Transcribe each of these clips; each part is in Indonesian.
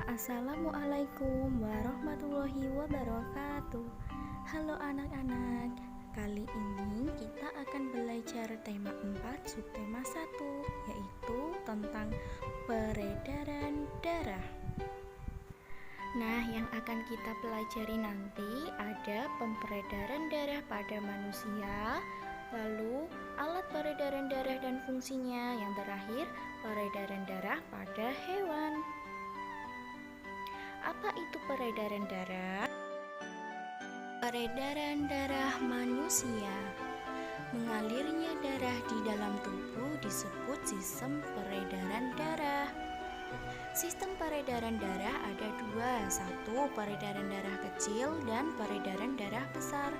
Assalamualaikum warahmatullahi wabarakatuh. Halo anak-anak, kali ini kita akan belajar tema 4 subtema 1, yaitu tentang peredaran darah. Nah, yang akan kita pelajari nanti ada peredaran darah pada manusia, lalu alat peredaran darah dan fungsinya, yang terakhir peredaran darah pada hewan. Apa itu peredaran darah? Peredaran darah manusia. Mengalirnya darah di dalam tubuh disebut sistem peredaran darah. Sistem peredaran darah ada dua, satu peredaran darah kecil dan peredaran darah besar.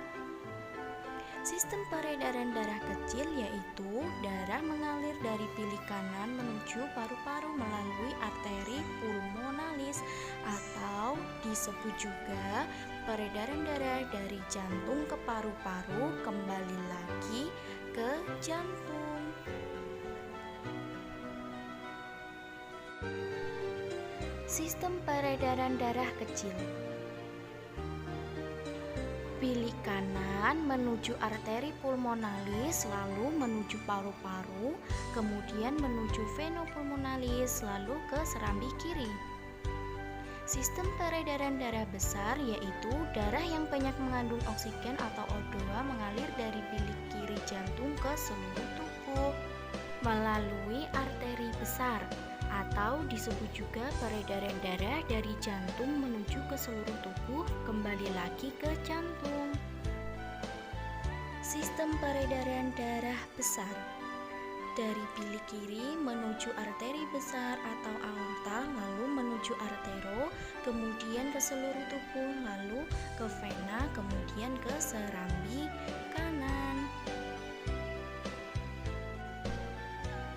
Sistem peredaran darah kecil yaitu darah mengalir dari bilik kanan menuju paru-paru melalui arteri pulmonalis atau disebut juga peredaran darah dari jantung ke paru-paru kembali lagi ke jantung. Sistem peredaran darah kecil. Bilik kanan menuju arteri pulmonalis, lalu menuju paru-paru, kemudian menuju vena pulmonalis, lalu ke serambi kiri. Sistem peredaran darah besar yaitu darah yang banyak mengandung oksigen atau O2 mengalir dari bilik kiri jantung ke seluruh tubuh melalui arteri besar, atau disebut juga peredaran darah dari jantung menuju ke seluruh tubuh kembali lagi ke jantung. Sistem peredaran darah besar. Dari bilik kiri menuju arteri besar atau aorta, lalu menuju artero, kemudian ke seluruh tubuh, lalu ke vena, kemudian ke serambi kanan.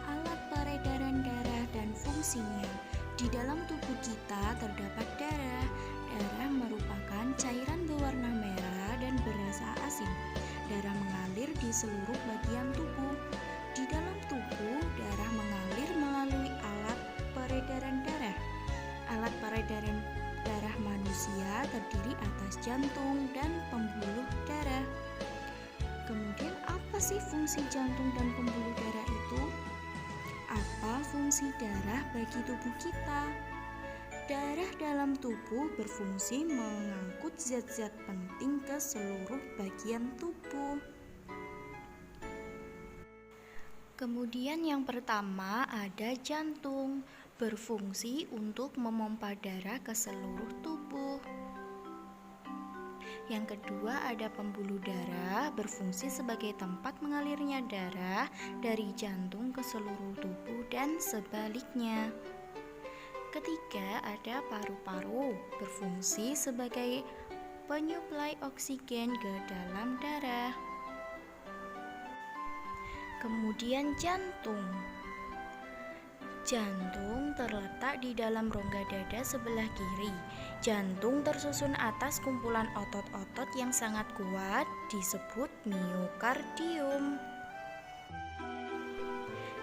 Alat peredaran darah dan fungsinya. Di dalam tubuh kita terdapat darah. Darah merupakan cairan berwarna merah dan berasa asin. Darah mengalir di seluruh bagian tubuh. Di dalam tubuh, darah mengalir melalui alat peredaran darah. Alat peredaran darah manusia terdiri atas jantung dan pembuluh darah. Kemudian apa sih fungsi jantung dan pembuluh darah itu? Apa fungsi darah bagi tubuh kita? Darah dalam tubuh berfungsi mengangkut zat-zat penting ke seluruh bagian tubuh. Kemudian yang pertama ada jantung, berfungsi untuk memompa darah ke seluruh tubuh. Yang kedua ada pembuluh darah, berfungsi sebagai tempat mengalirnya darah dari jantung ke seluruh tubuh dan sebaliknya. Ketiga ada paru-paru, berfungsi sebagai penyuplai oksigen ke dalam darah. Kemudian jantung. Jantung terletak di dalam rongga dada sebelah kiri. Jantung tersusun atas kumpulan otot-otot yang sangat kuat, disebut miokardium.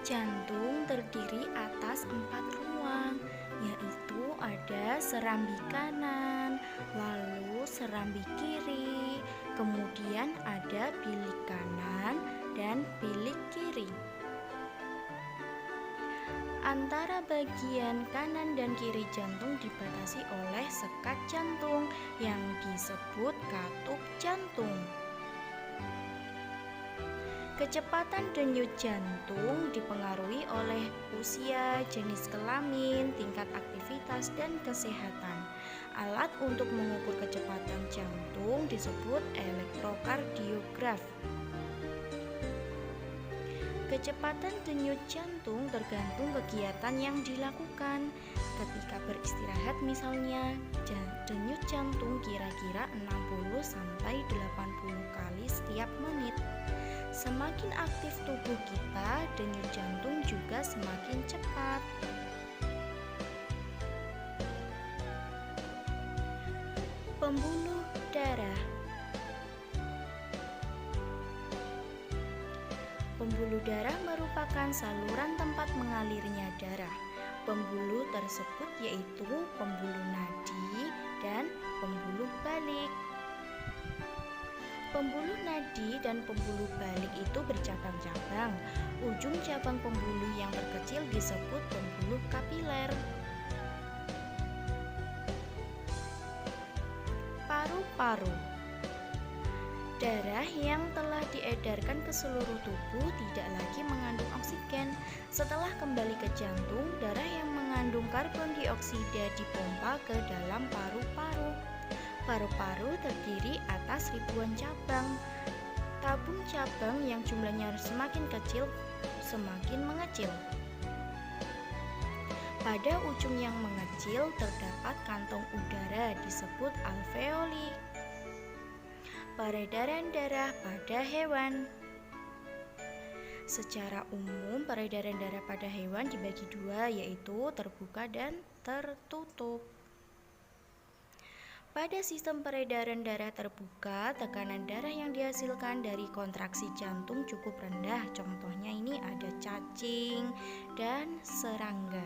Jantung terdiri atas 4 ruang, yaitu ada serambi kanan, lalu serambi kiri, kemudian ada bilik kanan dan bilik kiri. Antara bagian kanan dan kiri jantung dibatasi oleh sekat jantung yang disebut katup jantung. Kecepatan denyut jantung dipengaruhi oleh usia, jenis kelamin, tingkat aktivitas, dan kesehatan. Alat untuk mengukur kecepatan jantung disebut elektrokardiograf. Kecepatan denyut jantung tergantung kegiatan yang dilakukan. Ketika beristirahat misalnya, denyut jantung kira-kira 60-80 kali setiap menit. Semakin aktif tubuh kita, denyut jantung juga semakin cepat. Pembuluh darah. Pembuluh darah merupakan saluran tempat mengalirnya darah. Pembuluh tersebut yaitu pembuluh nadi dan pembuluh balik. Pembuluh nadi dan pembuluh balik itu bercabang-cabang. Ujung cabang pembuluh yang terkecil disebut pembuluh kapiler. Paru-paru. Darah yang telah diedarkan ke seluruh tubuh tidak lagi mengandung oksigen. Setelah kembali ke jantung, darah yang mengandung karbon dioksida dipompa ke dalam paru-paru. Paru-paru terdiri atas ribuan cabang. Tabung cabang yang jumlahnya semakin kecil semakin mengecil. Pada ujung yang mengecil terdapat kantong udara disebut alveoli. Peredaran darah pada hewan. Secara umum, peredaran darah pada hewan dibagi dua, yaitu terbuka dan tertutup. Pada sistem peredaran darah terbuka, tekanan darah yang dihasilkan dari kontraksi jantung cukup rendah. Contohnya ini ada cacing dan serangga.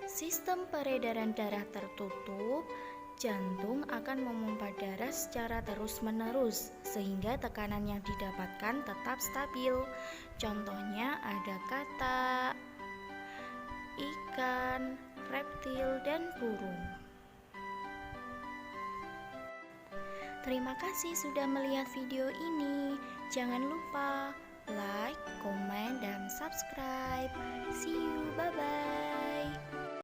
Sistem peredaran darah tertutup, jantung akan memompa darah secara terus-menerus sehingga tekanan yang didapatkan tetap stabil. Contohnya ada katak, ikan, reptil, dan burung. Terima kasih sudah melihat video ini. Jangan lupa like, komen, dan subscribe. See you, bye-bye.